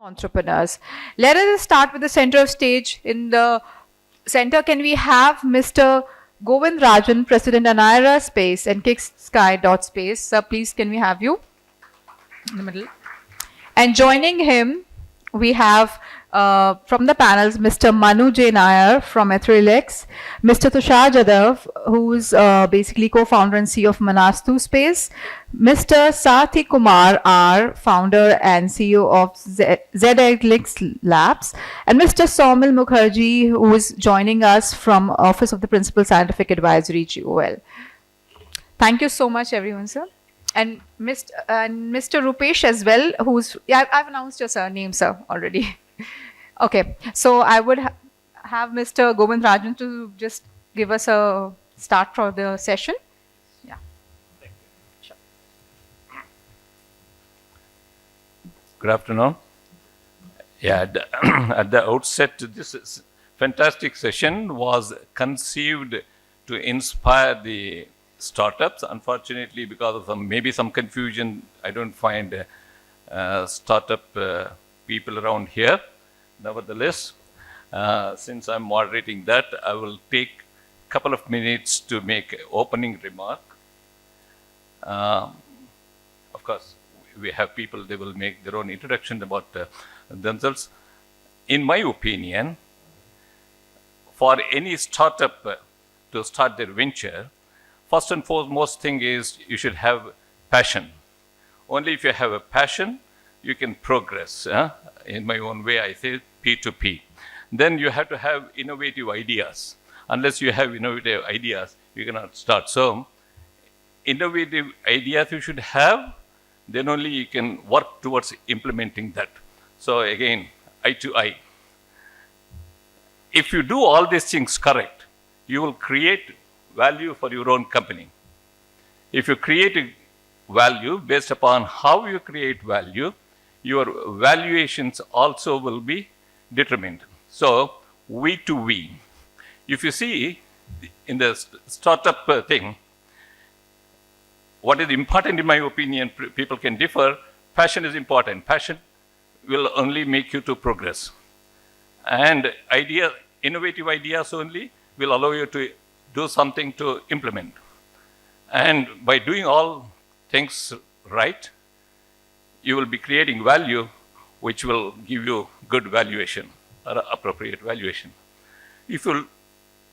entrepreneurs. Let us start with the center of stage. In the center, can we have Mr. Govindrajan, President Aniara Space and KickSky.Space. Sir, please, can we have you in the middle? And joining him, we have from the panels Mr. Manu J. Nair from XDLINX, Mr. Tushar Jadhav, who is basically co-founder and CEO of Manastu Space, Mr. Sathi Kumar R, founder and CEO of SIA-INDIA Labs, and Mr. Soumanil Mukherjee, who is joining us from Office of the Principal Scientific Advisory, GOL. Thank you so much, everyone, sir. And Mr. Rupesh as well, who's, I've announced your surname, sir, already. Okay, so I would have Mr. Govindrajan to just give us a start for the session. Yeah. Thank you. Sure. Good afternoon. Yeah, at the outset, this fantastic session was conceived to inspire the startups. Unfortunately, because of maybe some confusion, I don't find startup people around here. Nevertheless, since I'm moderating that, I will take a couple of minutes to make an opening remark. Of course, we have people, they will make their own introduction about themselves. In my opinion, for any startup to start their venture, first and foremost thing is you should have passion. Only if you have a passion, you can progress. In my own way, I say P2P. Then you have to have innovative ideas. Unless you have innovative ideas, you cannot start. So, innovative ideas you should have, then only you can work towards implementing that. So again, eye to eye. If you do all these things correct, you will create value for your own company. If you create value based upon how you create value, your valuations also will be determined. So, we to we. If you see in the startup thing, what is important in my opinion, people can differ, passion is important. Passion will only make you to progress. And innovative ideas only will allow you to do something to implement. And by doing all things right, you will be creating value which will give you good valuation or appropriate valuation. If you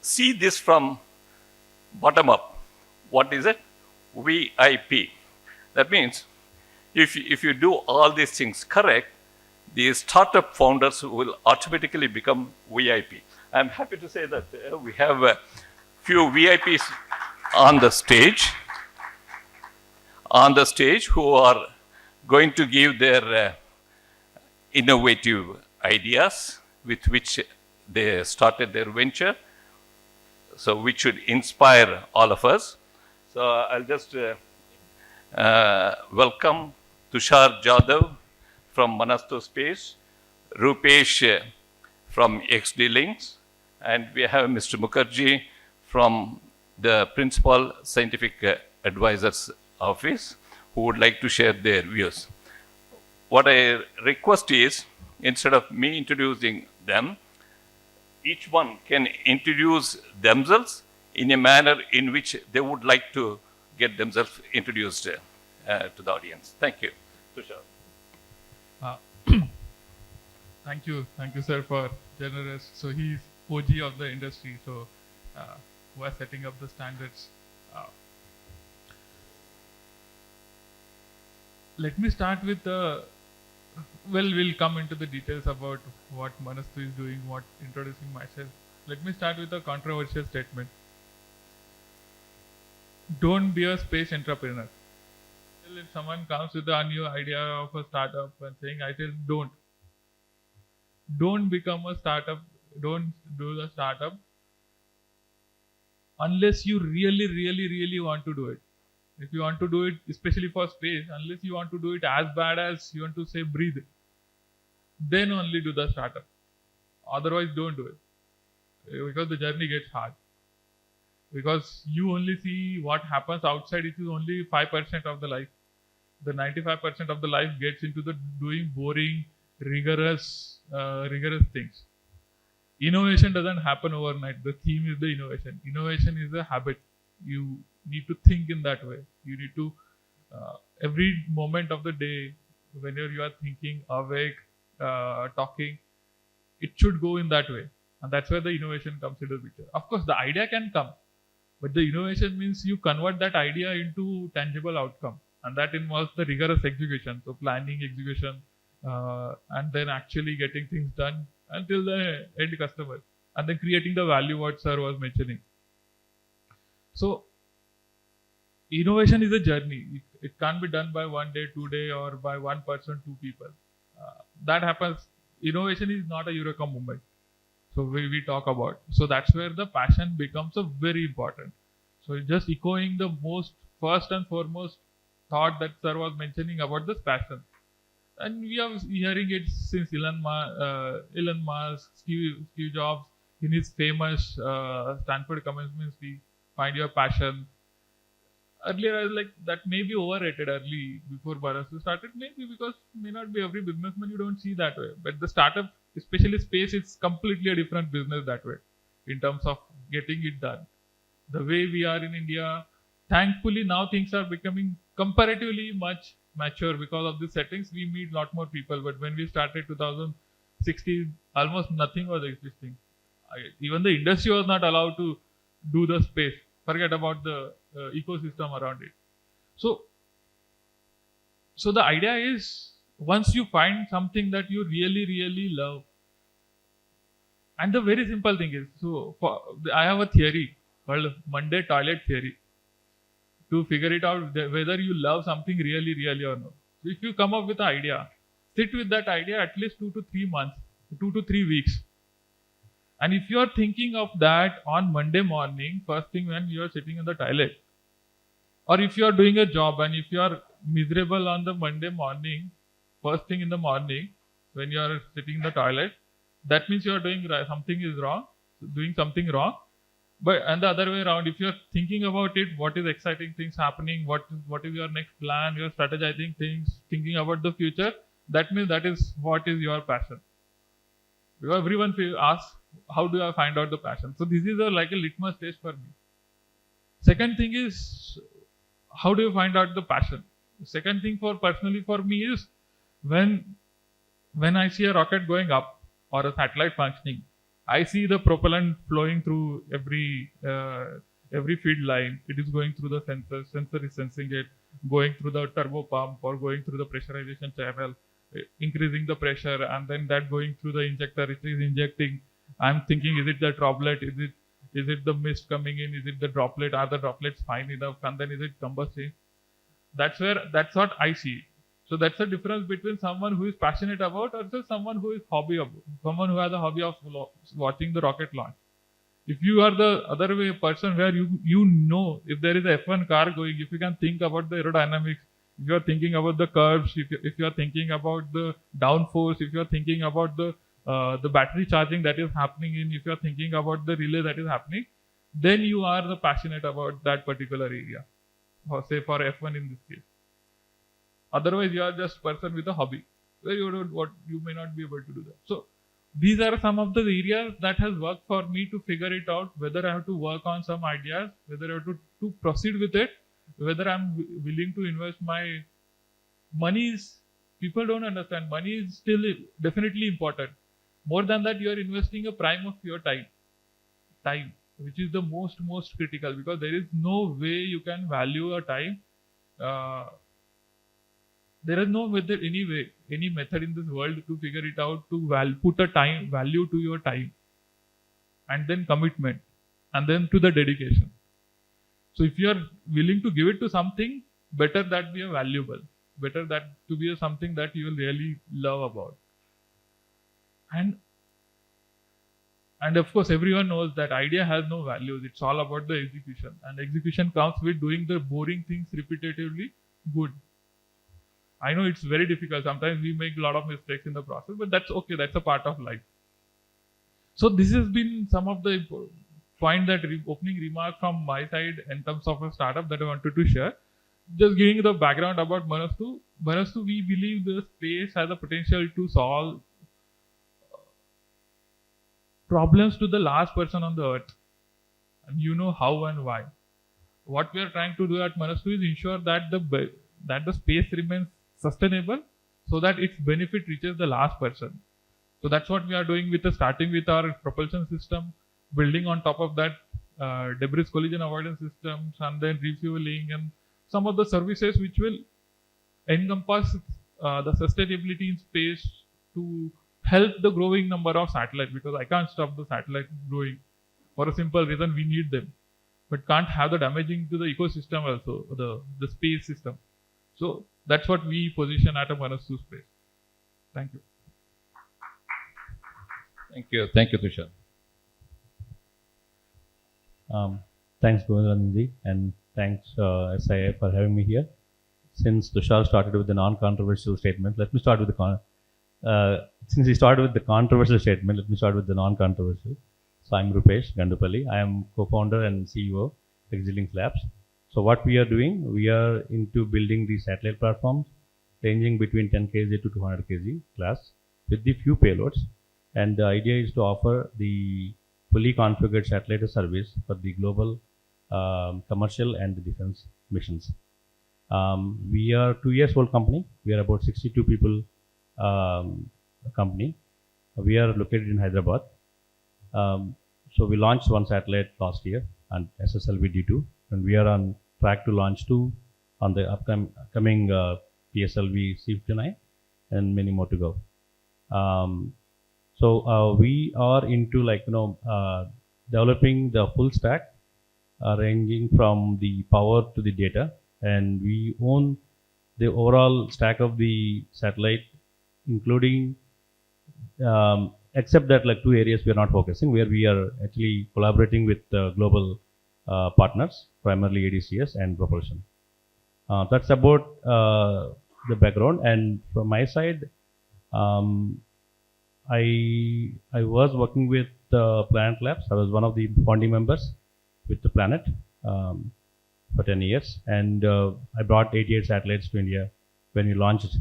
see this from bottom up, what is it? VIP. That means if you do all these things correct, the startup founders will automatically become VIP. I'm happy to say that we have a few VIPs on the stage who are going to give their innovative ideas with which they started their venture, so which should inspire all of us. So I'll just welcome Tushar Jadhav from Manastu Space, Rupesh from XDLINX, and we have Mr. Mukherjee from the Principal Scientific Advisors Office, who would like to share their views. What I request is, instead of me introducing them, each one can introduce themselves in a manner in which they would like to get themselves introduced to the audience. Thank you. Tushar. Thank you, sir, for generous. So he's OG of the industry, so who are setting up the standards. Let me start with we'll come into the details about what Manastu is doing, introducing myself. Let me start with a controversial statement. Don't be a space entrepreneur. If someone comes with a new idea of a startup and saying, I tell don't become a startup, don't do the startup unless you really want to do it. If you want to do it, especially for space, unless you want to do it as bad as you want to say breathe, then only do the startup. Otherwise, don't do it, because the journey gets hard. Because you only see what happens outside, it is only 5% of the life. The 95% of the life gets into the doing boring, rigorous things. Innovation doesn't happen overnight. The theme is the innovation. Innovation is a habit. You need to think in that way. You need to every moment of the day, whenever you are thinking, awake, talking, it should go in that way. And that's where the innovation comes into the picture. Of course, the idea can come, but the innovation means you convert that idea into tangible outcome. And that involves the rigorous execution. So planning, execution, and then actually getting things done until the end customer. And then creating the value what sir was mentioning. So innovation is a journey. It can't be done by 1 day, 2 day, or by one person, two people. That happens. Innovation is not a eureka moment. So we talk about. So that's where the passion becomes a very important. So just echoing the most first and foremost thought that sir was mentioning about this passion. And we are hearing it since Elon Musk, Steve Jobs, in his famous Stanford commencement speech, find your passion. Earlier, I was like, that may be overrated early before Manastu started. Maybe because may not be every businessman you don't see that way. But the startup, especially space, it's completely a different business that way in terms of getting it done. The way we are in India, thankfully now things are becoming comparatively much mature because of the settings. We meet a lot more people. But when we started 2016, almost nothing was existing. Even the industry was not allowed to do the space. Forget about the ecosystem around it. So the idea is, once you find something that you really, really love, and the very simple thing is, I have a theory called Monday toilet theory to figure it out whether you love something really, really or not. So if you come up with an idea, sit with that idea at least 2 to 3 months, 2 to 3 weeks. And if you are thinking of that on Monday morning, first thing when you are sitting in the toilet, or if you are doing a job and if you are miserable on the Monday morning, first thing in the morning, when you are sitting in the toilet, that means you are doing something is wrong, doing something wrong. But and the other way around, if you are thinking about it, what is exciting things happening, what is your next plan, you are strategizing things, thinking about the future, that means that is what is your passion. Because everyone asks, how do I find out the passion? So this is like a litmus test for me. Second thing is, how do you find out the passion? The second thing personally for me is when I see a rocket going up or a satellite functioning, I see the propellant flowing through every feed line. It is going through the sensor is sensing it, going through the turbo pump or going through the pressurization channel, increasing the pressure, and then that going through the injector, it is injecting. I'm thinking, is it the droplet? Is it the mist coming in? Is it the droplet? Are the droplets fine enough? And then is it combusting? That's what I see. So that's the difference between someone who is passionate about or someone who is someone who has a hobby of watching the rocket launch. If you are the other way person where you know if there is a F1 car going, if you can think about the aerodynamics, if you are thinking about the curves, if you are thinking about the downforce, if you are thinking about the battery charging that is happening if you are thinking about the relay that is happening, then you are the passionate about that particular area, or say for F1 in this case. Otherwise, you are just person with a hobby where you may not be able to do that. So these are some of the areas that has worked for me to figure it out, whether I have to work on some ideas, whether I have to proceed with it, whether I'm willing to invest my money. People don't understand. Money is still definitely important. More than that, you are investing a prime of your time, which is the most critical, because there is no way you can value a time. There is no method, any method in this world to figure it out, to put a value to your time, and then commitment, and then to the dedication. So if you are willing to give it to something, better that be a valuable, better that to be something that you will really love about. And of course, everyone knows that idea has no values. It's all about the execution, and execution comes with doing the boring things repetitively good. I know it's very difficult. Sometimes we make a lot of mistakes in the process, but that's okay. That's a part of life. So this has been some of the opening remark from my side in terms of a startup that I wanted to share. just giving the background about Manastu. Manastu, we believe the space has the potential to solve problems to the last person on the earth. And you know how and why. What we are trying to do at Manastu is ensure that the space remains sustainable so that its benefit reaches the last person. So that's what we are doing with starting with our propulsion system, building on top of that debris collision avoidance systems, and then refueling and some of the services which will encompass the sustainability in space to help the growing number of satellites, because I can't stop the satellite growing for a simple reason, we need them, but can't have the damaging to the ecosystem also, the space system. So that's what we position at a Manastu space. Thank you. Thank you, Tushar. Thanks, Govindrajan, and thanks SIA for having me here. Since Tushar started with the non-controversial statement, let me start with since he started with the controversial statement, let me start with the non-controversial. So I'm Rupesh Gandupalli. I am co-founder and CEO of XDLINX Labs. So what we are doing, we are into building these satellite platforms ranging between 10 kg to 200 kg class with the few payloads. And the idea is to offer the fully configured satellite service for the global commercial and the defense missions. We are a 2 years old company. We are about 62 people company. We are located in Hyderabad. So we launched one satellite last year on SSLV-D2, and we are on track to launch 2 on the upcoming PSLV C59 and many more to go. So we are into developing the full stack ranging from the power to the data, and we own the overall stack of the satellite, including except that 2 areas we are not focusing, where we are actually collaborating with global partners, primarily ADCS and propulsion. That's about the background. And from my side, I was working with Planet Labs. I was one of the founding members with the Planet for 10 years, and I brought 88 satellites to India when we launched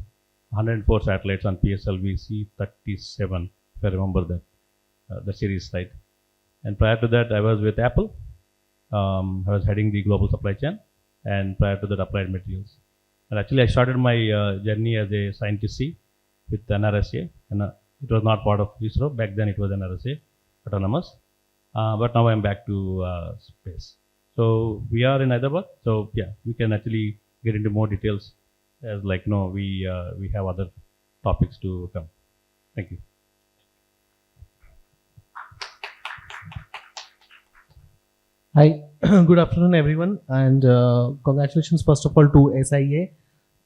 104 satellites on PSLV C-37, if I remember that the series site. And prior to that, I was with Apple. I was heading the global supply chain, and prior to that, Applied Materials. And actually, I started my journey as a scientist with NRSA, and it was not part of ISRO. Back then, it was NRSA, autonomous. But now I'm back to space. So we are in Hyderabad. So yeah, we can actually get into more details as we have other topics to come. Thank you. Hi, good afternoon, everyone, and congratulations first of all to SIA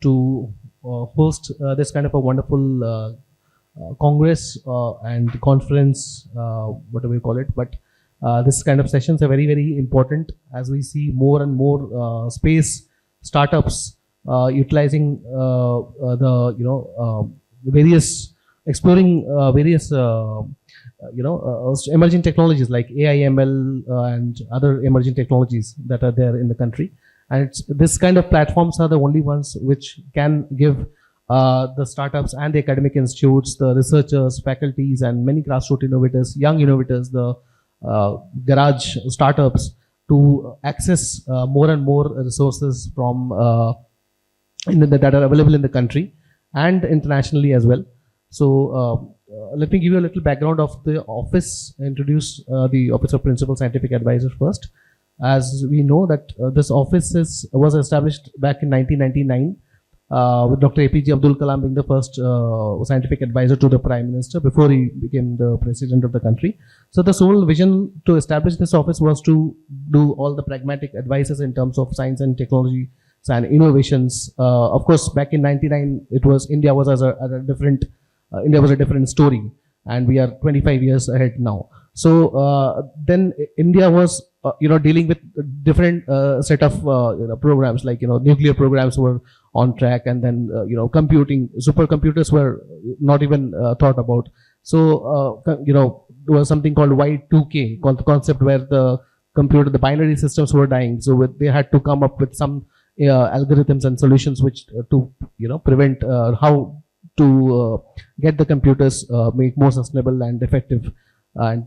to host this kind of a wonderful congress and conference, whatever you call it. But this kind of sessions are very, very important as we see more and more space startups utilizing the various exploring various emerging technologies like AI, ML, and other emerging technologies that are there in the country. And this kind of platforms are the only ones which can give the startups and the academic institutes, the researchers, faculties, and many grassroots innovators, young innovators, the garage startups to access more and more resources from that are available in the country and internationally as well. So let me give you a little background of the office, introduce the Office of Principal Scientific Advisor first. As we know that this office was established back in 1999 with Dr. APJ Abdul Kalam being the first scientific advisor to the Prime Minister before he became the President of the country. So the sole vision to establish this office was to do all the pragmatic advices in terms of science and technology and innovations. Of course, back in 99, India was a different story, and we are 25 years ahead now. So then India was dealing with different set of programs, like nuclear programs were on track, and then computing, supercomputers were not even thought about. So there was something called Y2K, called the concept where the binary systems were dying. So they had to come up with some algorithms and solutions which to prevent how to get the computers make more sustainable and effective. And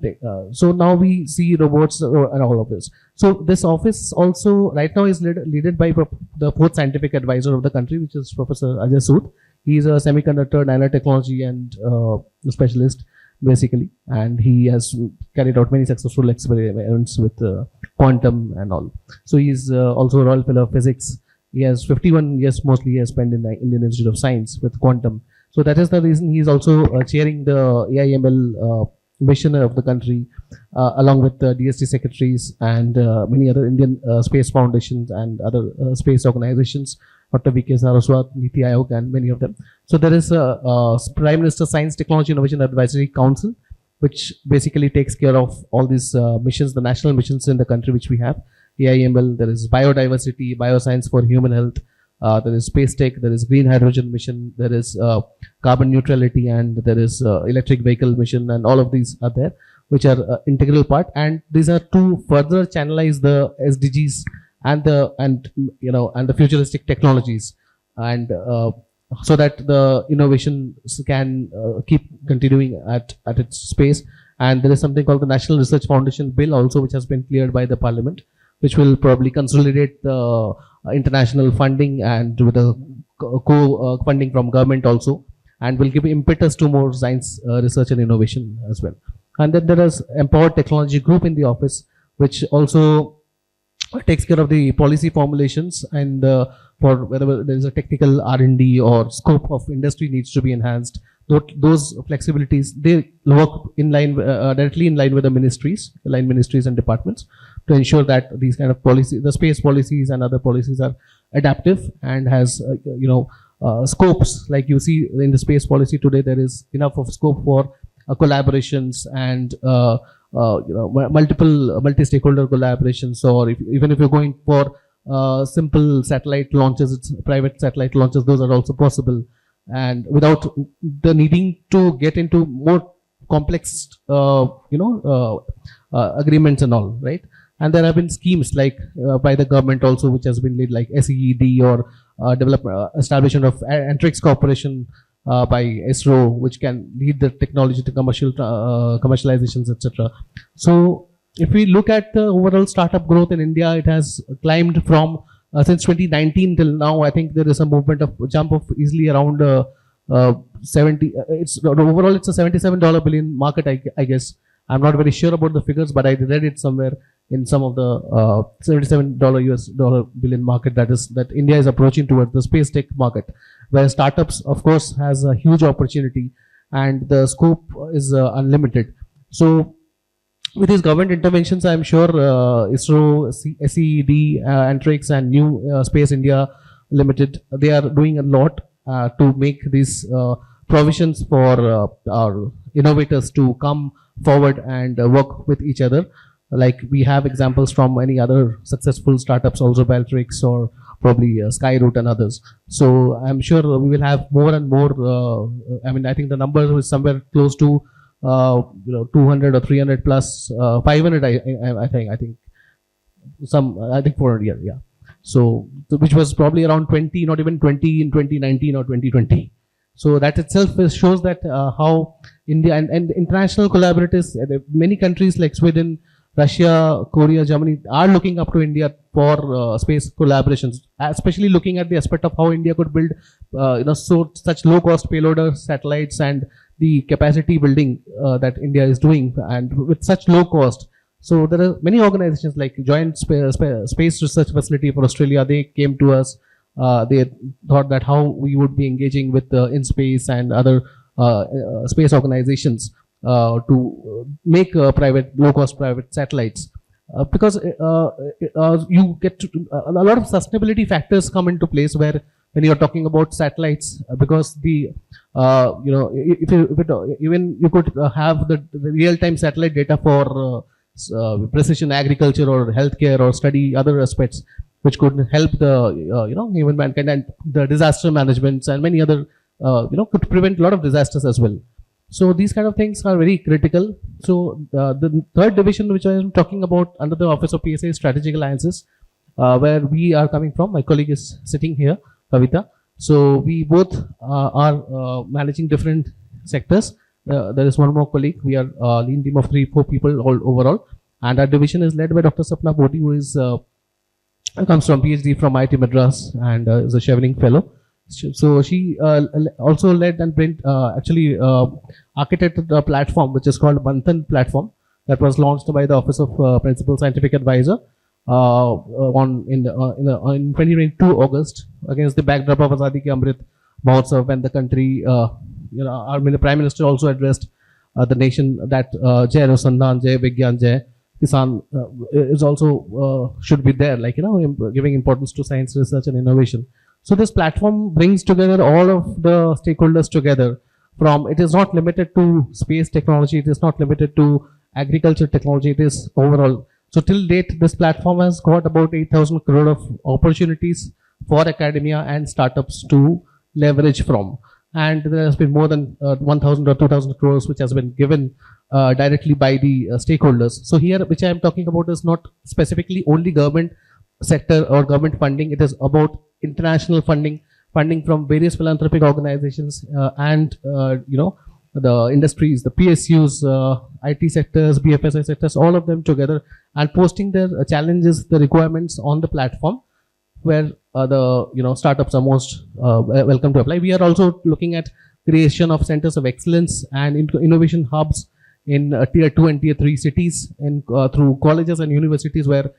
so now we see robots and all of this. So this office also right now is led by the fourth scientific advisor of the country, which is Professor Ajay Sood. He is a semiconductor nanotechnology and specialist basically, and he has carried out many successful experiments with quantum and all. So he is also a Royal Fellow of Physics. He has 51 years mostly he has spent in the Indian Institute of Science with quantum. So that is the reason he is also chairing the AI/ML mission of the country, along with the DST secretaries and many other Indian space foundations and other space organizations, Dr. V.K. Saraswat, Niti Aayog, and many of them. So there is a Prime Minister Science, Technology, Innovation Advisory Council, which basically takes care of all these missions, the national missions in the country which we have. AI/ML, there is biodiversity, bioscience for human health, there is space tech, there is green hydrogen mission, there is carbon neutrality, and there is electric vehicle mission, and all of these are there, which are integral part. And these are to further channelize the SDGs and the futuristic technologies, and so that the innovation can keep continuing at its space. And there is something called the National Research Foundation Bill also, which has been cleared by the Parliament, which will probably consolidate the international funding and with a co-funding from government also, and will give impetus to more science research and innovation as well. And then there is Empowered Technology Group in the office, which also takes care of the policy formulations and for whether there is a technical R&D or scope of industry needs to be enhanced. Those flexibilities, they work in line directly in line with the ministries, and departments, to ensure that these kind of policies, the space policies and other policies, are adaptive and has scopes. Like you see in the space policy today, there is enough of scope for collaborations and multiple multi-stakeholder collaborations, or even if you're going for simple satellite launches, it's private satellite launches, those are also possible, and without the needing to get into more complex agreements and all, right? And there have been schemes like by the government also, which has been led, like SEED, or establishment of Antrix Corporation by ISRO, which can lead the technology to commercializations, etc. So if we look at the overall startup growth in India, it has climbed from since 2019 till now. I think there is a movement of jump of easily around 70. Overall it's a $77 billion market, I guess. I'm not very sure about the figures, but I read it somewhere in some of the $77 US billion market that India is approaching towards the space tech market, where startups, of course, has a huge opportunity and the scope is unlimited. So with these government interventions, I'm sure ISRO, SEED, Antrix, and New Space India Limited, they are doing a lot to make these provisions for our innovators to come forward and work with each other. Like we have examples from many other successful startups, also Baltrix or probably Skyroot and others. So I'm sure we will have more and more. I think the number is somewhere close to 200 or 300 plus 500. I think 400. Yeah. So which was probably around 20, not even 20 in 2019 or 2020. So that itself shows that how India and international collaborators, many countries like Sweden, Russia, Korea, Germany are looking up to India for space collaborations, especially looking at the aspect of how India could build such low cost payloader satellites and the capacity building that India is doing, and with such low cost. So there are many organizations like Joint Space Research Facility for Australia. They came to us. They thought that how we would be engaging with InSpace and other space organizations to make low-cost private satellites, because you get to, a lot of sustainability factors come into place when you're talking about satellites, because the even you could have the real-time satellite data for precision agriculture or healthcare or study other aspects, which could help the human mankind, and the disaster management and many other could prevent a lot of disasters as well. So these kind of things are very critical. So the third division, which I am talking about under the Office of PSA, is Strategic Alliances. where we are coming from. My colleague is sitting here, Kavita. So we both are managing different sectors. There is one more colleague. We are a lean team of 3-4 people all overall, and our division is led by Dr. Sapna Bodhi, who is comes from PhD from IIT Madras and is a Chevening fellow. So she also led and actually architected a platform which is called Manthan platform that was launched by the Office of Principal Scientific Advisor in 2022 August against the backdrop of Azadi Ki Amrit Mahotsav, when the country, the Prime Minister also addressed the nation that Jai Anusandhan, Jai Vigyan, Jai Kisan is also should be there, giving importance to science, research and innovation. So this platform brings together all of the stakeholders together. It is not limited to space technology, it is not limited to agriculture technology, it is overall. So till date, this platform has got about 8,000 crore of opportunities for academia and startups to leverage from. And there has been more than 1,000 or 2,000 crores which has been given directly by the stakeholders. So here, which I am talking about, is not specifically only government sector or government funding. It is about international funding from various philanthropic organizations and the industries, the PSUs, IT sectors, BFSI sectors, all of them together, and posting their challenges, the requirements on the platform where the startups are most welcome to apply. We are also looking at creation of centers of excellence and innovation hubs in tier 2 and tier 3 cities, and through colleges and universities where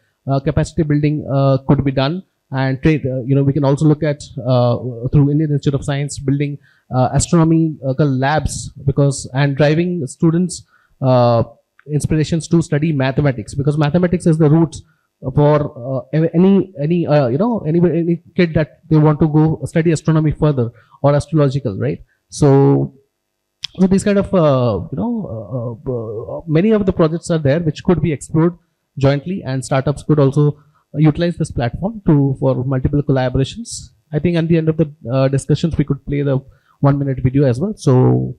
capacity building could be done. And trade, we can also look at through Indian Institute of Science building astronomical labs, and driving students inspirations to study mathematics, because mathematics is the root for any kid that they want to go study astronomy further or astrological, right? So these kind of many of the projects are there which could be explored jointly, and startups could also utilize this platform for multiple collaborations. I think at the end of the discussions we could play the 1-minute video as well. So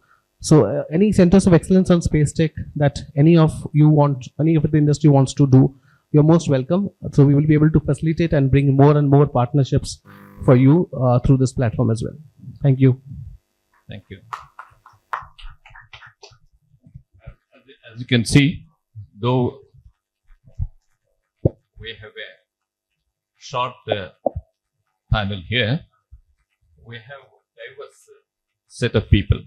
any centers of excellence on space tech that any of the industry wants to do, you're most welcome. So we will be able to facilitate and bring more and more partnerships for you through this platform as well. Thank you. Thank you. As you can see, though we have a short panel here, we have a diverse set of people.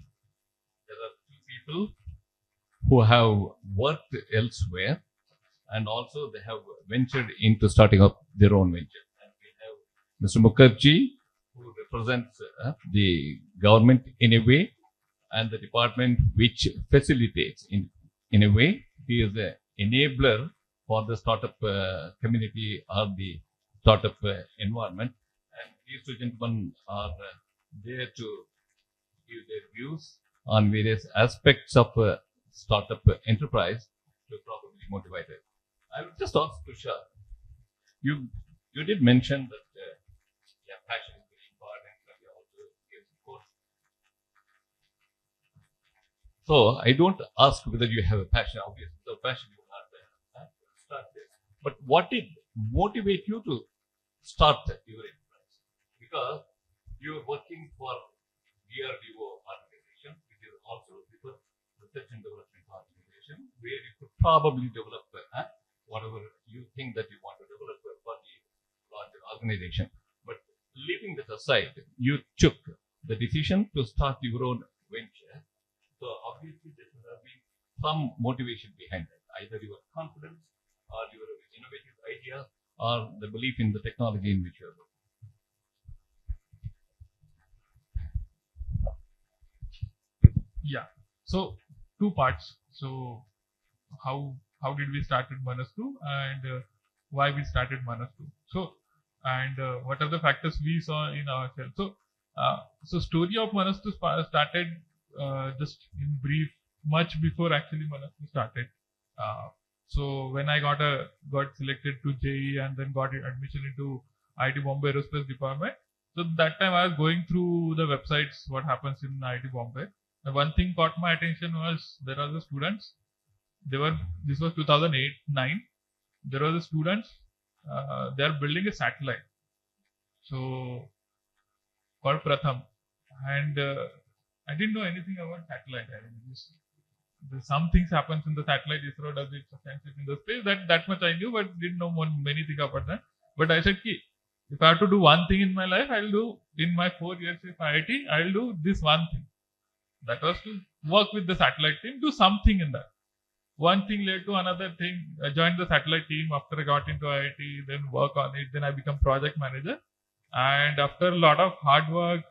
There are 2 people who have worked elsewhere, and also they have ventured into starting up their own venture. And we have Mr. Mukherjee, who represents the government in a way, and the department which facilitates in a way. He is an enabler for the startup community or the startup environment. And these 2 gentlemen are there to give their views on various aspects of startup enterprise to properly motivate it. I would just ask Tushar, you did mention that passion is very important, but you also give support. So I don't ask whether you have a passion. Obviously, the passion you have start this. But what did motivate you to start your enterprise? Because you are working for DRDO organization, which is also the research and development organization, where you could probably develop whatever you think that you want to develop for the larger organization. But leaving that aside, you took the decision to start your own venture. So obviously there should have been some motivation behind it, either your confidence or your innovative idea or the belief in the technology in which you are working. Yeah. So 2 parts. So how did we start with Manastu, and why we started Manastu? So, and what are the factors we saw in ourselves? So story of Manastu started just in brief, much before actually Manastu started. So when I got selected to JEE and then got admission into IIT Bombay Aerospace Department. So that time I was going through the websites, what happens in IIT Bombay. And one thing caught my attention was there are the students. This was 2008-9. There were the students they are building a satellite. So called Pratham, and I didn't know anything about satellite. I mean, some things happens in the satellite. ISRO does it, sends it in the space. That much I knew, but didn't know many things about that. But I said, Ki, if I have to do one thing in my life, I'll do in my 4 years of IIT, I'll do this one thing. That was to work with the satellite team, do something in that. One thing led to another thing. I joined the satellite team after I got into IIT, then work on it. Then I become project manager. And after a lot of hard work,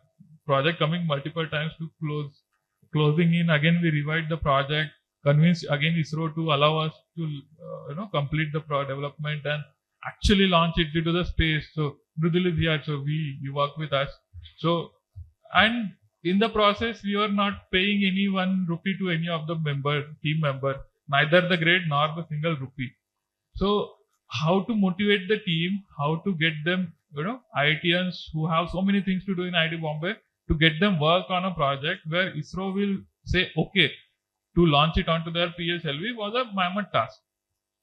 project coming multiple times to closing in, again we revived the project, convinced again ISRO to allow us to complete the development and actually launch it into the space. So Mridul is here, so we work with us. So, and in the process, we were not paying any 1 rupee to any of the team member, neither the grade nor the single rupee. So how to motivate the team, how to get them, IITians who have so many things to do in IIT Bombay, to get them work on a project where ISRO will say, okay, to launch it onto their PSLV was a mammoth task.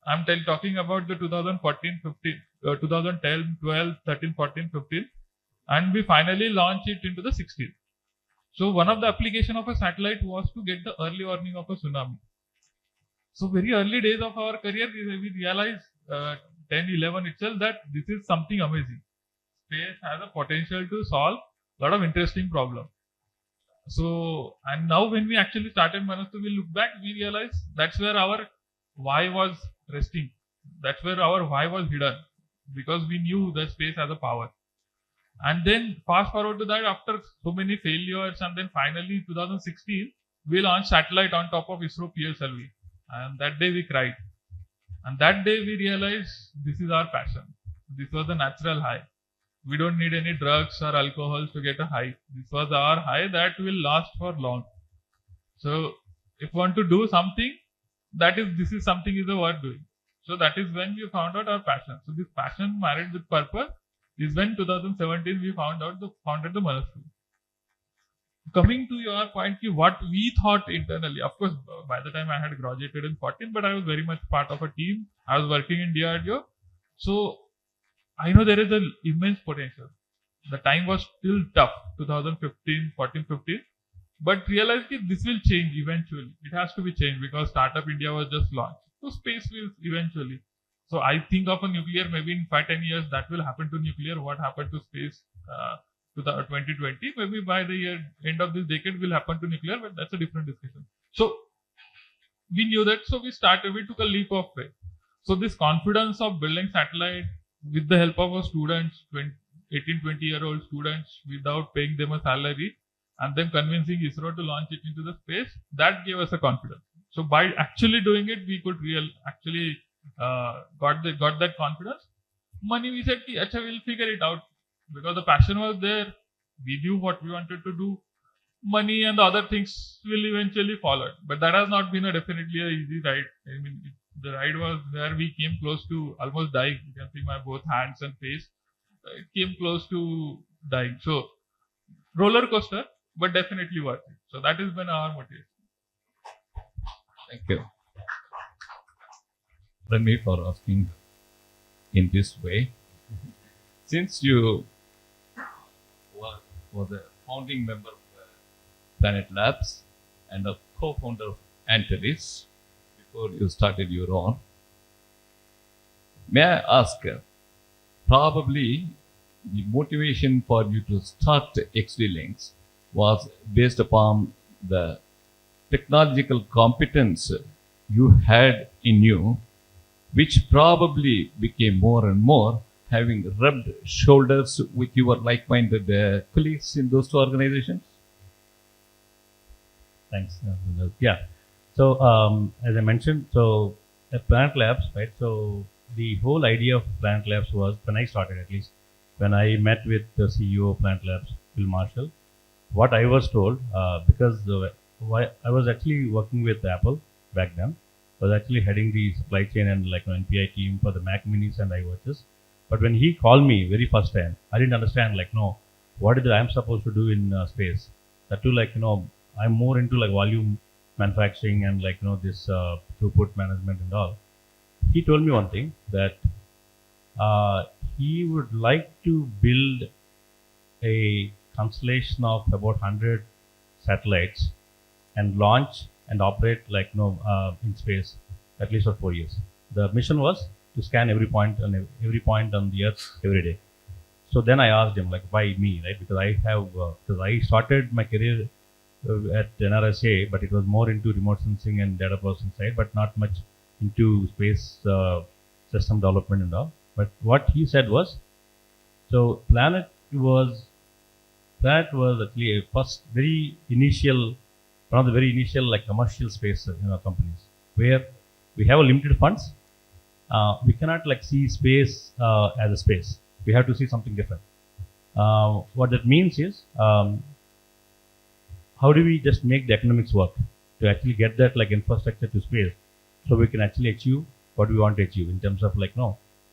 I'm talking about the 2014, 15, 2010, 12, 13, 14, 15, and we finally launched it into the 16. So one of the application of a satellite was to get the early warning of a tsunami. So very early days of our career, we realized 10, 11 itself that this is something amazing. Space has a potential to solve a lot of interesting problems. So, and now when we actually started Manastu, we look back, we realize that's where our why was resting. That's where our why was hidden, because we knew the space has a power. And then fast forward to that, after so many failures, and then finally 2016, we launched satellite on top of ISRO PSLV. And that day we cried. And that day we realized this is our passion. This was a natural high. We don't need any drugs or alcohols to get a high. This was our high that will last for long. So if you want to do something, this is something is worth doing. So that is when we found out our passion. So this passion married with purpose is when 2017 we founded the Manastu. Coming to your point, what we thought internally, of course, by the time I had graduated in 14, but I was very much part of a team. I was working in DRDO. So I know there is an immense potential. The time was still tough, 2015, 14, 15. But realized that this will change eventually. It has to be changed because Startup India was just launched. So space will eventually. So I think of a nuclear, maybe in 5-10 years, that will happen to nuclear. What happened to space to the 2020? Maybe by the end of this decade will happen to nuclear, but that's a different discussion. So we knew that, so we took a leap of faith. So this confidence of building satellite with the help of our students, 18, 20-year-old students, without paying them a salary, and then convincing ISRO to launch it into the space, that gave us a confidence. So by actually doing it, we could got that confidence. Money, we said, we'll figure it out, because the passion was there. We knew what we wanted to do. Money and the other things will eventually follow. But that has not been definitely an easy ride. I mean, the ride was where we came close to almost dying. You can see my both hands and face. It came close to dying. So roller coaster, but definitely worth it. So that has been our motivation. Thank you. Ranveer, for asking in this way. Since you were the founding member of Planet Labs and a co-founder of Antares before you started your own, may I ask, probably the motivation for you to start XDLINX was based upon the technological competence you had in you, which probably became more and more having rubbed shoulders with your like-minded colleagues in those two organizations? Thanks. Yeah. So as I mentioned, so at Planet Labs, right? So the whole idea of Planet Labs was, when I started, at least when I met with the CEO of Planet Labs, Phil Marshall, what I was told, because I was actually working with Apple back then, was actually heading the supply chain and NPI team for the Mac Minis and iWatches. But when he called me very first time, I didn't understand what is it I'm supposed to do in space. That too, I'm more into volume manufacturing and this throughput management and all. He told me one thing, that he would like to build a constellation of about 100 satellites and launch and operate in space at least for 4 years. The mission was to scan every point on the Earth every day. So then I asked him, like, why me, right? Because I started my career at NRSA, but it was more into remote sensing and data processing side, but not much into space system development and all. But what he said was, so Planet was actually a first very initial, one of the very initial like commercial space companies where we have a limited funds. We cannot like see space as a space. We have to see something different. What that means is, how do we just make the economics work to actually get that like infrastructure to space, so we can actually achieve what we want to achieve in terms of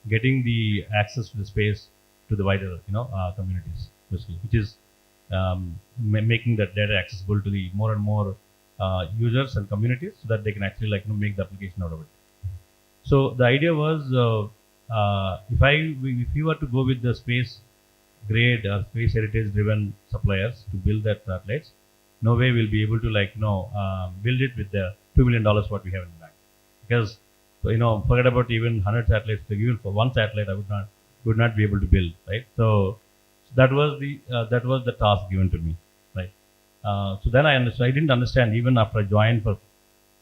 getting the access to the space to the wider communities, basically, which is making that data accessible to the more and more users and communities, so that they can actually make the application out of it. So the idea was, if you were to go with the space grade or space heritage driven suppliers to build that satellites, no way we'll be able to build it with the $2 million what we have in the bank. Because forget about even 100 satellites. Even for one satellite, I would not be able to build, right? So that was the task given to me, right? So then I didn't understand even after I joined for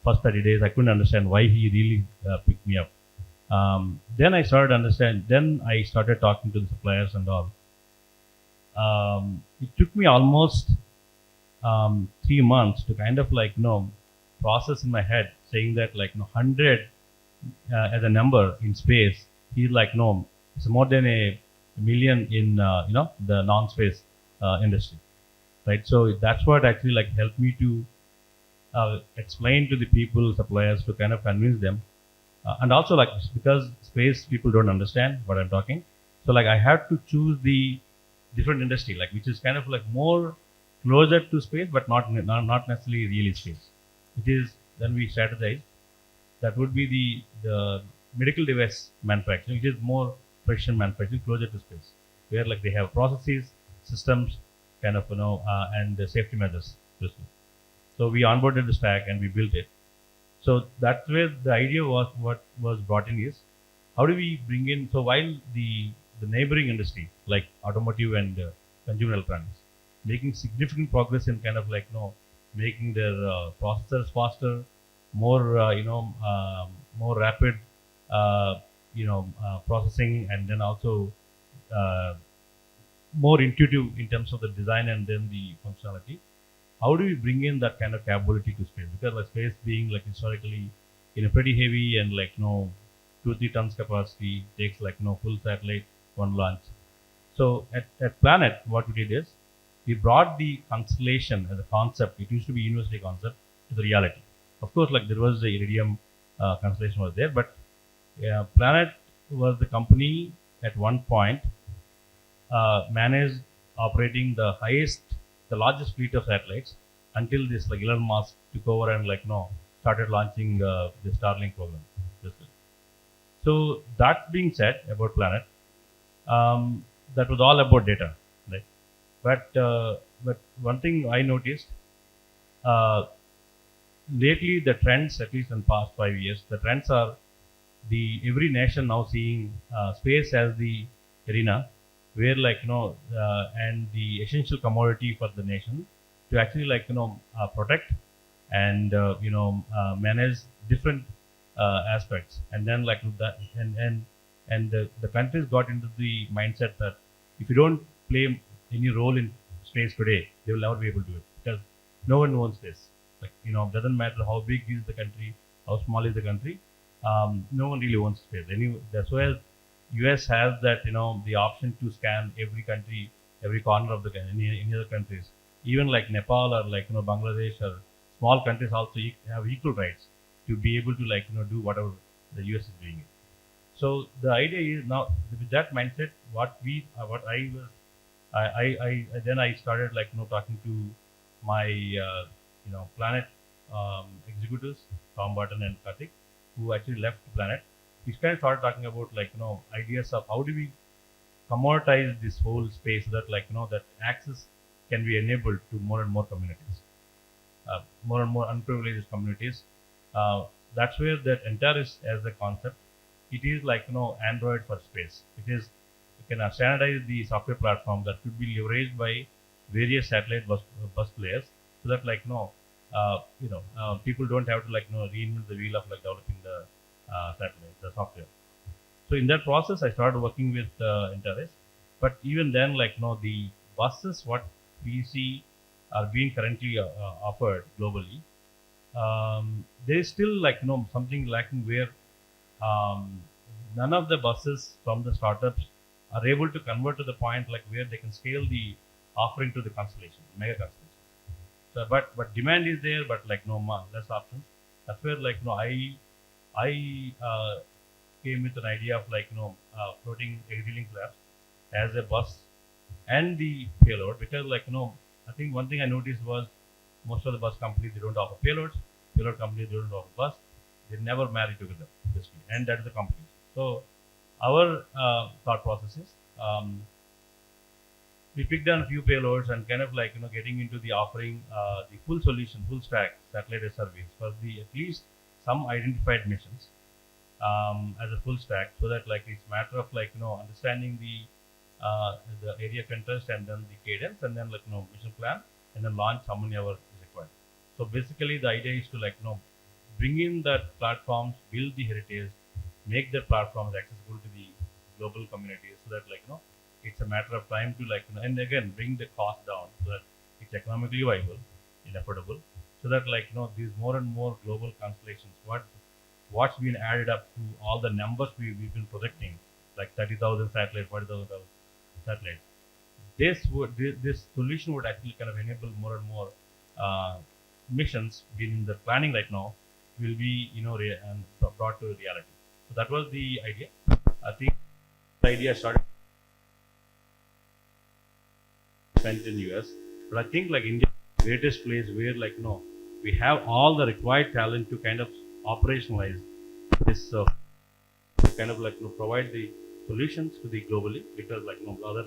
first 30 days. I couldn't understand why he really picked me up. Then I started understand. Then I started talking to the suppliers and all. It took me almost 3 months to kind of process in my head, saying that 100 as a number in space. He's like, no, it's more than a million in the non-space industry, right? So that's what actually helped me to explain to the people, suppliers, to kind of convince them, and also because space people don't understand what I'm talking, so I had to choose the different industry which is kind of more closer to space, but not necessarily really space. It is, then we strategize, that would be the medical device manufacturing, which is more precision manufacturing closer to space, where they have processes, systems, kind of and the safety measures, basically. So we onboarded the stack and we built it. So that's where the idea was. What was brought in is, how do we bring in, so while the neighboring industry like automotive and consumer electronics making significant progress in kind of making their processors faster, more more rapid processing, and then also more intuitive in terms of the design and then the functionality. How do we bring in that kind of capability to space? Because space being historically pretty heavy and 2-3 tons capacity, takes full satellite one launch. So at Planet, what we did is we brought the constellation as a concept. It used to be university concept to the reality. Of course, there was the Iridium constellation was there, but Planet was the company at one point managed operating the largest fleet of satellites until this Elon Musk took over and started launching the Starlink program. So that being said about Planet, that was all about data, right? But one thing I noticed, lately the trends, at least in the past 5 years, the trends are every nation now seeing space as the arena where and the essential commodity for the nation to actually protect and manage different aspects, and then that, and the countries got into the mindset that if you don't play any role in space today, they will never be able to do it, because no one owns space. Doesn't matter how big is the country, how small is the country, no one really owns space. That's why US has that the option to scan every country, every corner of the any other countries, even Nepal or Bangladesh or small countries also have equal rights to be able to do whatever the US is doing it. So the idea is now with that mindset, then I started talking to my Planet executives, Tom Barton and Karthik, who actually left Planet, we started talking about ideas of how do we commoditize this whole space so that that access can be enabled to more and more communities, more and more unprivileged communities. That's where that entire is as a concept. It is Android for space. It is you can standardize the software platform that could be leveraged by various satellite bus players, so that people don't have to reinvent the wheel of developing the satellite, the software. So in that process, I started working with Interest. But even then, the buses what we see are being currently offered globally, there is still something lacking where none of the buses from the startups are able to convert to the point where they can scale the offering to the constellation, mega constellation. So, but demand is there, but less options. That's where I came with an idea of floating XDLINX labs as a bus and the payload, because I think one thing I noticed was most of the bus companies, they don't offer payloads. Payload companies, they don't offer bus. They never marry together, basically, and that is the company. So our thought process is we picked on a few payloads and kind of getting into the offering the full solution, full stack satellite service for the at least some identified missions as a full stack, so that it's matter of understanding the area of interest and then the cadence and then mission plan and then launch how many hours is required. So basically the idea is to bring in that platforms, build the heritage, make the platforms accessible to the global community, so that it's a matter of time to and again bring the cost down so that it's economically viable and affordable, so that these more and more global constellations, what's been added up to all the numbers we've been projecting, 30,000 satellites, 40,000 satellites. This solution would actually kind of enable more and more missions being in the planning right now will be and brought to reality. So that was the idea. I think the idea started in US, but I think India is the greatest place where we have all the required talent to kind of operationalize this kind of provide the solutions to the globally, because other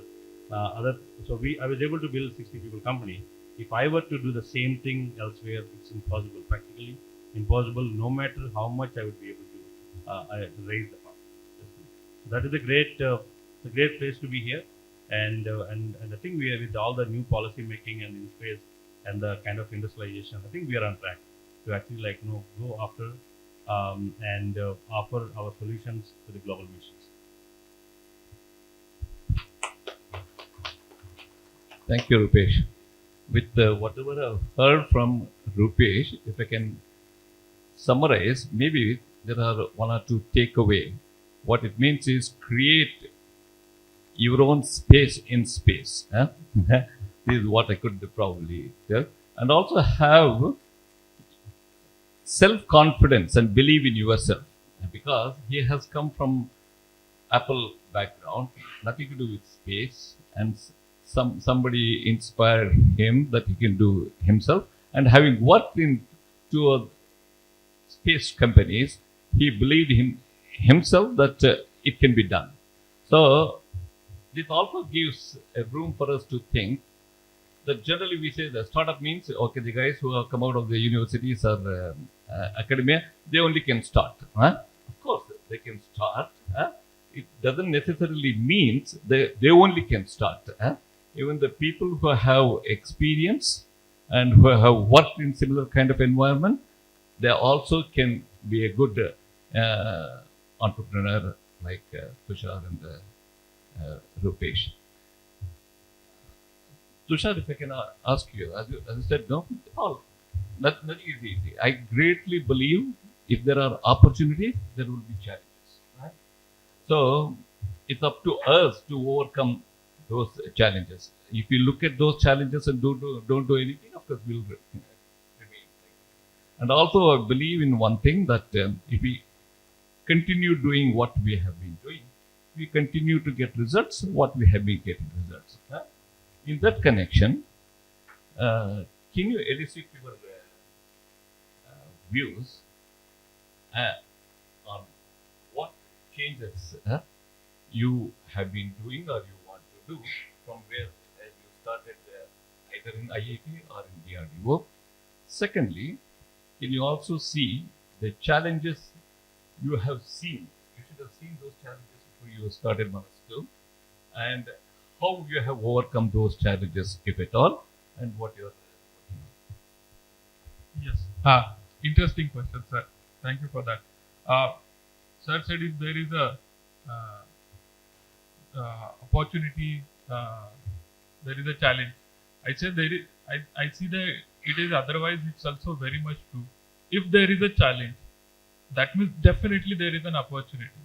so I was able to build 60 people company. If I were to do the same thing elsewhere, it's impossible, practically impossible, no matter how much I would be able to raise the fund. So that is a great place to be here, and I think we are, with all the new policy making and in space and the kind of industrialization, I think we are on track to actually go after and offer our solutions to the global missions. Thank you, Rupesh. With whatever I've heard from Rupesh, if I can summarize, maybe there are one or two takeaway. What it means is create your own space in space. This is what I could probably tell. And also have self-confidence and believe in yourself, because he has come from Apple background, nothing to do with space, and somebody inspired him that he can do himself, and having worked in two space companies, he believed himself that it can be done. So this also gives a room for us to think that generally we say the startup means, okay, the guys who have come out of the universities or academia, they only can start. Of course, they can start. It doesn't necessarily mean they only can start. Even the people who have experience and who have worked in similar kind of environment, they also can be a good entrepreneur like Tushar and Rupesh. Tushar, if I can ask you, as you said, no, nothing is easy. I greatly believe if there are opportunities, there will be challenges. Right? So it's up to us to overcome those challenges. If you look at those challenges and don't do anything, of course we'll remain. And also I believe in one thing, that if we continue doing what we have been doing, we continue to get results, what we have been getting results. In that connection, can you elicit your views on what changes you have been doing or you want to do from where you started either in IIT or in DRDO. Secondly, can you also see the challenges you have seen? You should have seen those challenges before you started Manastu, and how you have overcome those challenges, if at all, and what you're working on. Yes. Interesting question, sir. Thank you for that. Sir said if there is a opportunity, there is a challenge. I said there is. I see that it is otherwise. It's also very much true. If there is a challenge, that means definitely there is an opportunity,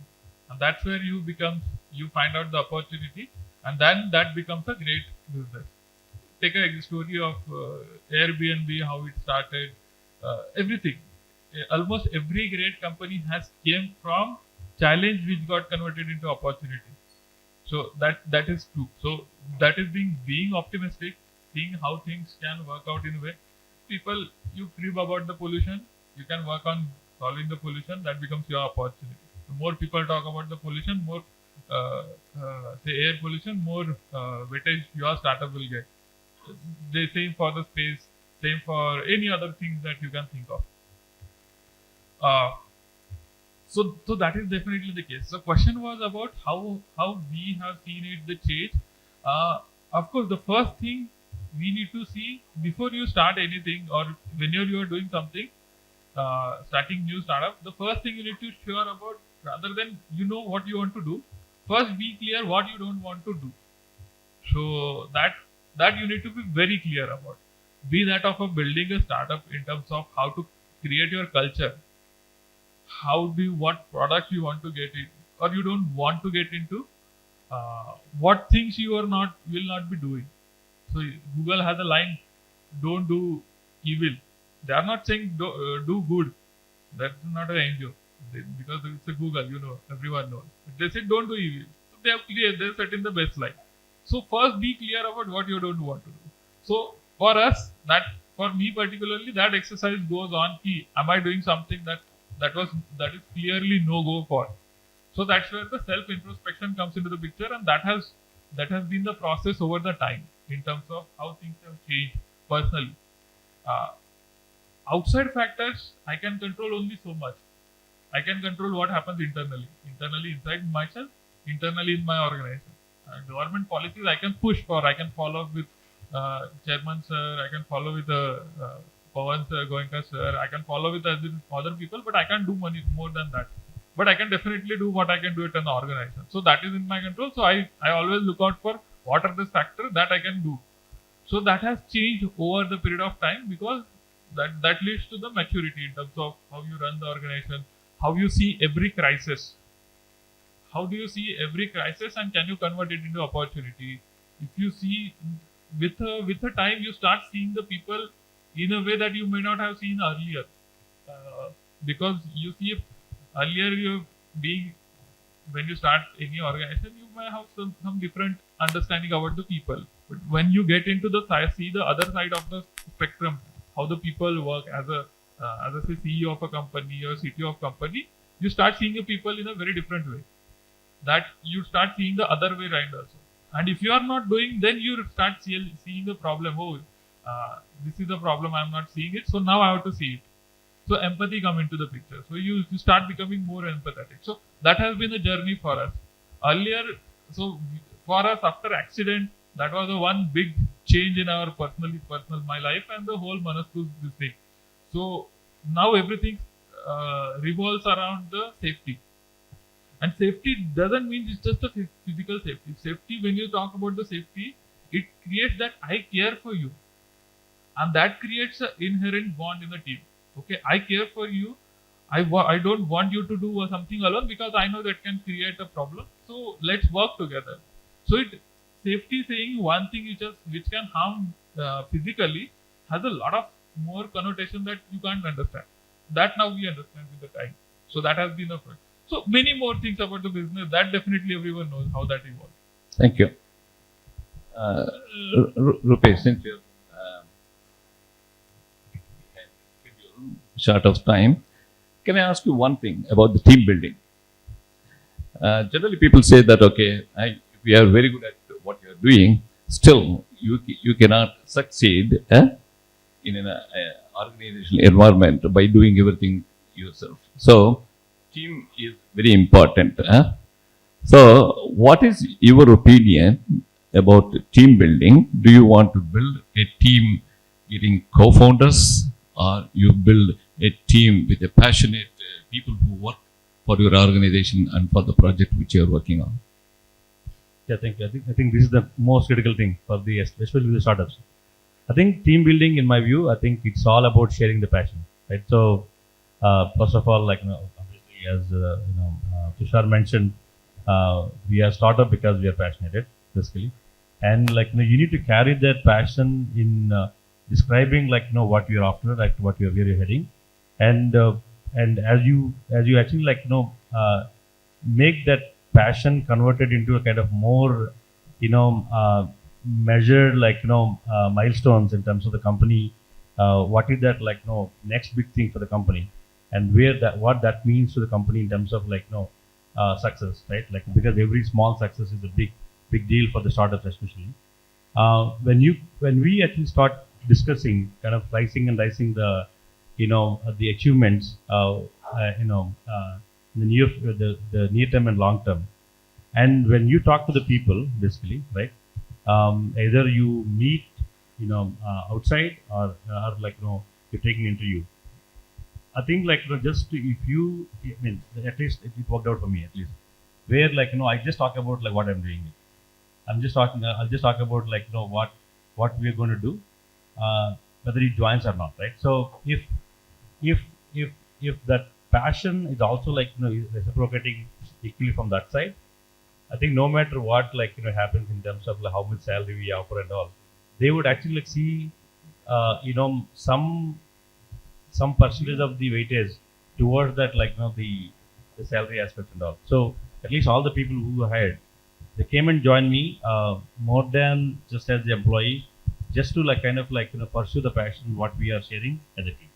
and that's where you find out the opportunity, and then that becomes a great business. Take a story of Airbnb, how it started, everything. Almost every great company has came from challenge which got converted into opportunity. So that is true. So that is being optimistic, seeing how things can work out in a way. People, you crib about the pollution, you can work on solving the pollution, that becomes your opportunity. The more people talk about the pollution, more say air pollution, more weightage your startup will get. The same for the space, same for any other things that you can think of. So that is definitely the case. The question was about how we have seen it, the change. Of course, the first thing we need to see before you start anything or whenever you are doing something, starting new startup, the first thing you need to sure about, rather than you know what you want to do, first be clear what you don't want to do. So that you need to be very clear about. Be that of a building a startup in terms of how to create your culture, what products you want to get in or you don't want to get into, what things you will not be doing. So Google has a line, don't do evil. They are not saying do good. That's not an NGO. Because it's a Google, everyone knows. They say don't do evil. So they are clear, they set in the best line. So first be clear about what you don't want to do. So for us, for me particularly, that exercise goes on. Am I doing something that is clearly no go for? So that's where the self introspection comes into the picture, and that has been the process over the time in terms of how things have changed personally. Outside factors I can control only so much. I can control what happens internally inside myself, internally in my organization. Government policies I can push for, I can follow up with Chairman sir, I can follow with Pawan sir, Govindrajan sir, I can follow with other people, but I can't do more than that. But I can definitely do what I can do it in the organization. So that is in my control. So I always look out for what are the factors that I can do. So that has changed over the period of time, because that leads to the maturity in terms of how you run the organization, how you see every crisis. How do you see every crisis and can you convert it into opportunity? If you see with the time, you start seeing the people in a way that you may not have seen earlier, because you see earlier when you start any organization, you may have some different understanding about the people. But when you get into see the other side of the spectrum, how the people work as a say CEO of a company or CTO of a company, you start seeing the people in a very different way. That you start seeing the other way around also. And if you are not doing, then you start seeing the problem. This is the problem, I am not seeing it, so now I have to see it. So empathy come into the picture. So you start becoming more empathetic. So that has been a journey for us. Earlier, so for us after accident, that was the one big change in our my life and the whole Manastu this thing. So now everything revolves around the safety. And safety doesn't mean it's just a physical safety. Safety, when you talk about the safety, it creates that I care for you. And that creates an inherent bond in the team. Okay, I care for you. I don't want you to do something alone because I know that can create a problem. So let's work together. So safety saying one thing which can harm physically has a lot of more connotation that you can't understand. That now we understand with the time. So that has been a fact. So many more things about the business that definitely everyone knows how that evolved. Thank you. Rupesh, since you're short of time, can I ask you one thing about the team building? Generally, people say that, okay, we are very good at what you are doing, still, you cannot succeed in an organizational environment by doing everything yourself. So, team is very important. So, what is your opinion about team building? Do you want to build a team getting co-founders, or you build a team with a passionate people who work for your organization and for the project which you are working on? Yeah, I think this is the most critical thing for the, especially with the startups. I think team building, in my view, I think it's all about sharing the passion, right? So, first of all, obviously, as Tushar mentioned, we are startup because we are passionate, basically, and you need to carry that passion in describing what you're after, what you're really heading, and as you actually make that passion converted into a kind of more measured milestones in terms of the company, what is that next big thing for the company, and what that means to the company in terms of success, right? Because every small success is a big deal for the startups, especially. When we actually start discussing kind of slicing and dicing the the achievements, the near term and long term, and when you talk to the people, basically, right, either you meet outside, or you're taking an interview. I think just if you, I mean, at least it worked out for me, at least, where I just talk about what I'm doing. I'll just talk about what we are going to do, whether he joins or not, right? So if that passion is also reciprocating equally from that side, I think no matter what happens in terms of how much salary we offer and all, they would actually see some percentage of the weightage towards that the salary aspect and all. So at least all the people who hired, they came and joined me more than just as the employee, just to pursue the passion what we are sharing as a team.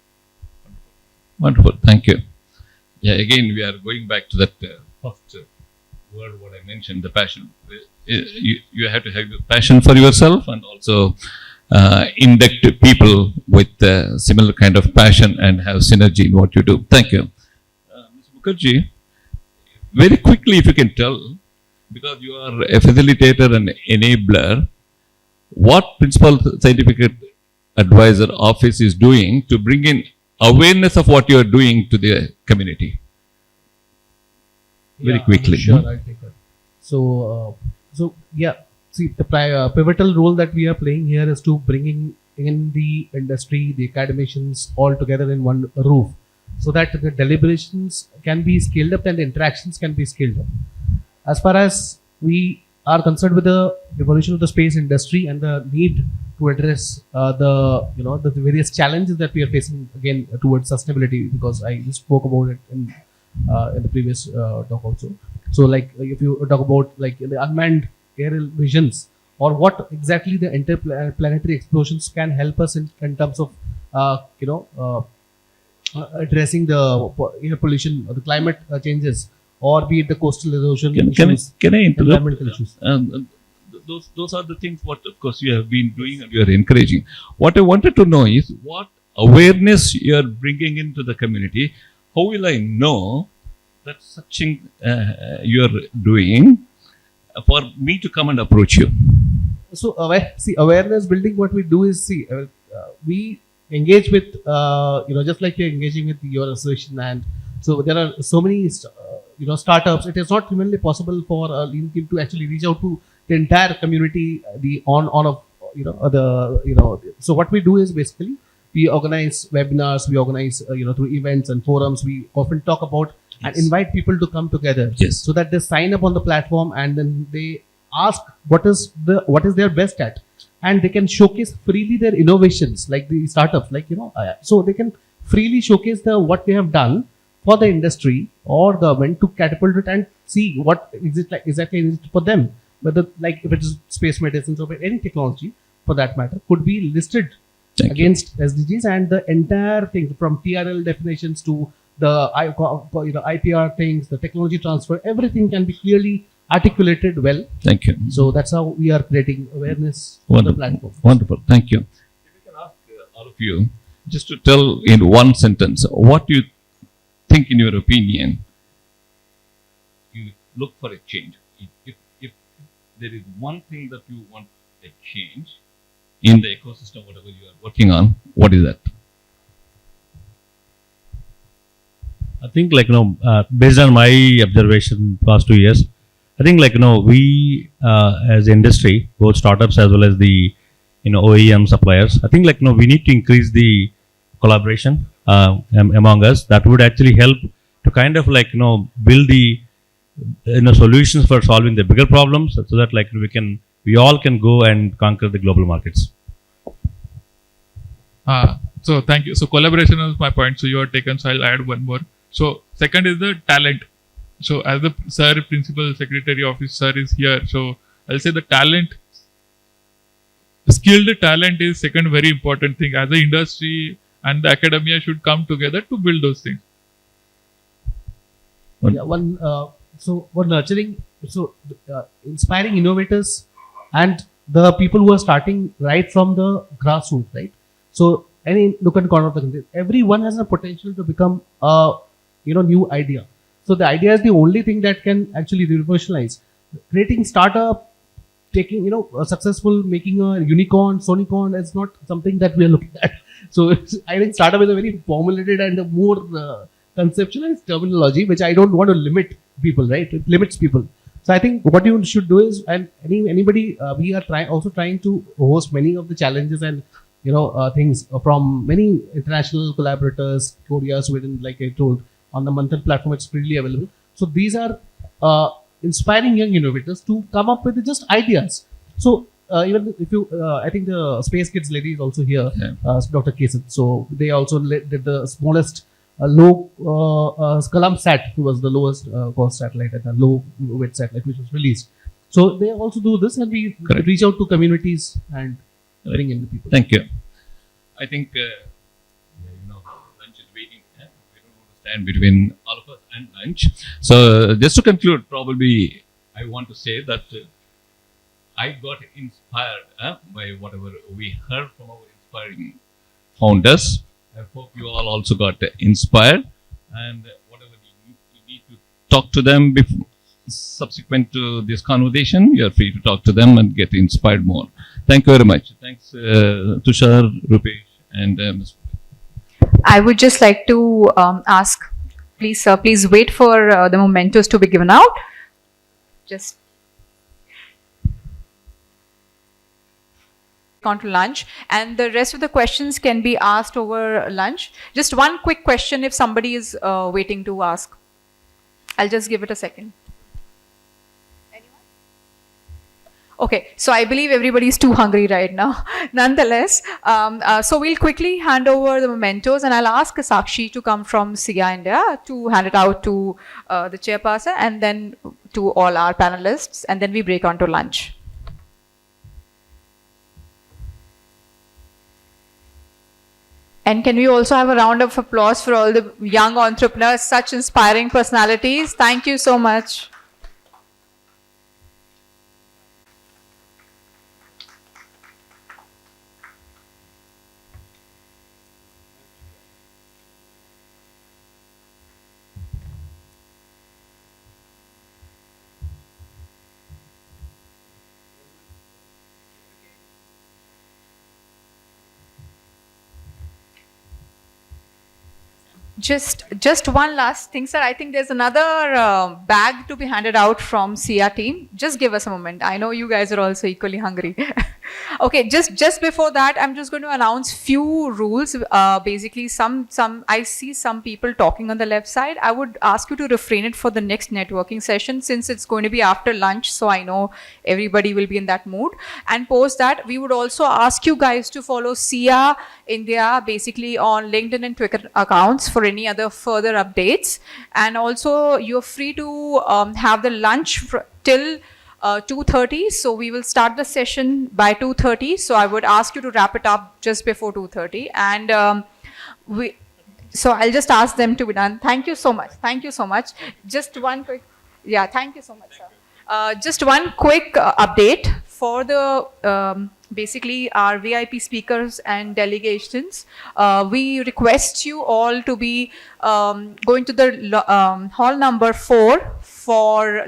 Wonderful, thank you. Yeah, again, we are going back to that first word what I mentioned, the passion. You have to have passion for yourself, and also induct people with similar kind of passion and have synergy in what you do. Thank you. Mr. Mukherjee, very quickly, if you can tell, because you are a facilitator and enabler, what Principal Scientific Advisor Office is doing to bring in awareness of what you are doing to the community? Very quickly. Sure, I'll take that. So yeah, see, the pivotal role that we are playing here is to bringing in the industry, the academicians all together in one roof, so that the deliberations can be scaled up and the interactions can be scaled up. As far as we are concerned with the evolution of the space industry and the need to address the various challenges that we are facing again towards sustainability, because I just spoke about it in the previous talk also. So if you talk about the unmanned aerial visions, or what exactly the interplanetary explosions can help us in terms of addressing the air pollution or the climate changes, or be it the coastal erosion issues. Can I interrupt? Environmental issues. Those are the things what, of course, you have been doing and you are encouraging. What I wanted to know is what awareness you are bringing into the community. How will I know that such thing you are doing for me to come and approach you? So awareness building, what we do is we engage with just like you're engaging with your association, and so there are so many startups. It is not humanly possible for a lean team to actually reach out to the entire community, so what we do is basically we organize webinars, we organize through events and forums. We often talk about and invite people to come together, so that they sign up on the platform, and then they ask what is their best at, and they can showcase freely their innovations, like the startups, so they can freely showcase what they have done for the industry or government to catapult it, and see what exactly is it for them. Whether if it is space medicine or any technology for that matter could be listed against SDGs, and the entire thing from TRL definitions to the IPR things, the technology transfer, everything can be clearly articulated well. Thank you. So that's how we are creating awareness on the platform. Wonderful. Thank you. If we can ask all of you just to tell in one sentence what you think, in your opinion, you look for a change. If there is one thing that you want a change in the ecosystem, whatever you are working on, what is that? I think based on my observation past 2 years, I think we as industry, both startups as well as the OEM suppliers, I think we need to increase the collaboration among us. That would actually help to kind of build the solutions for solving the bigger problems, so that we all can go and conquer the global markets. So thank you. So collaboration is my point. So you are taken. So I'll add one more. So second is the talent. So as the sir, principal secretary office sir is here. So I'll say the talent, skilled talent is second very important thing. As the industry and the academia should come together to build those things. Yeah, so we're nurturing, inspiring innovators and the people who are starting right from the grassroots, right? So any look at corner of the country, everyone has a potential to become a new idea. So the idea is the only thing that can actually revolutionize. Creating startup, taking a successful, making a unicorn, sonicorn is not something that we are looking at. So I think startup is a very formulated and a more conceptualized terminology, which I don't want to limit people, right? It limits people. So I think what you should do is, and anybody, we are also trying to host many of the challenges and things from many international collaborators, Korea, Sweden, like I told, on the Manthan platform. It's freely available. So these are inspiring young innovators to come up with just ideas. So even if you, I think the Space Kids lady is also here, Dr. Kesan. So they also did the smallest low Kalam Sat, who was the lowest cost satellite and a low weight satellite which was released. So they also do this, and we reach out to communities and bring in the people. Thank you. I think lunch is waiting. We don't want to stand between all of us and lunch. So just to conclude, probably I want to say that I got inspired by whatever we heard from our inspiring founders. I hope you all also got inspired, and whatever you need to talk to them subsequent to this conversation, you are free to talk to them and get inspired more. Thank you very much. Thanks, Tushar, Rupesh, and Ms. I would just like to ask, please, sir, please wait for the mementos to be given out. Just on to lunch, and the rest of the questions can be asked over lunch. Just one quick question if somebody is waiting to ask. I'll just give it a second. Anyone? Okay, so I believe everybody is too hungry right now. Nonetheless, so we'll quickly hand over the mementos, and I'll ask Sakshi to come from SIA-INDIA to hand it out to the chairperson and then to all our panelists, and then we break on to lunch. And can we also have a round of applause for all the young entrepreneurs, such inspiring personalities? Thank you so much. Just one last thing, sir. I think there's another bag to be handed out from SIA team. Just give us a moment. I know you guys are also equally hungry. Okay, just before that, I'm just going to announce few rules. Basically, I see some people talking on the left side. I would ask you to refrain it for the next networking session, since it's going to be after lunch. So I know everybody will be in that mood. And post that, we would also ask you guys to follow SIA-INDIA basically on LinkedIn and Twitter accounts for any other further updates. And also, you're free to have the lunch till 2:30. So we will start the session by 2:30. So I would ask you to wrap it up just before 2:30. And So I'll just ask them to be done. Thank you so much. Thank you so much. Just one quick, yeah, thank you so much, sir. Just one quick update for the basically our VIP speakers and delegations. We request you all to be going to the hall number 4 for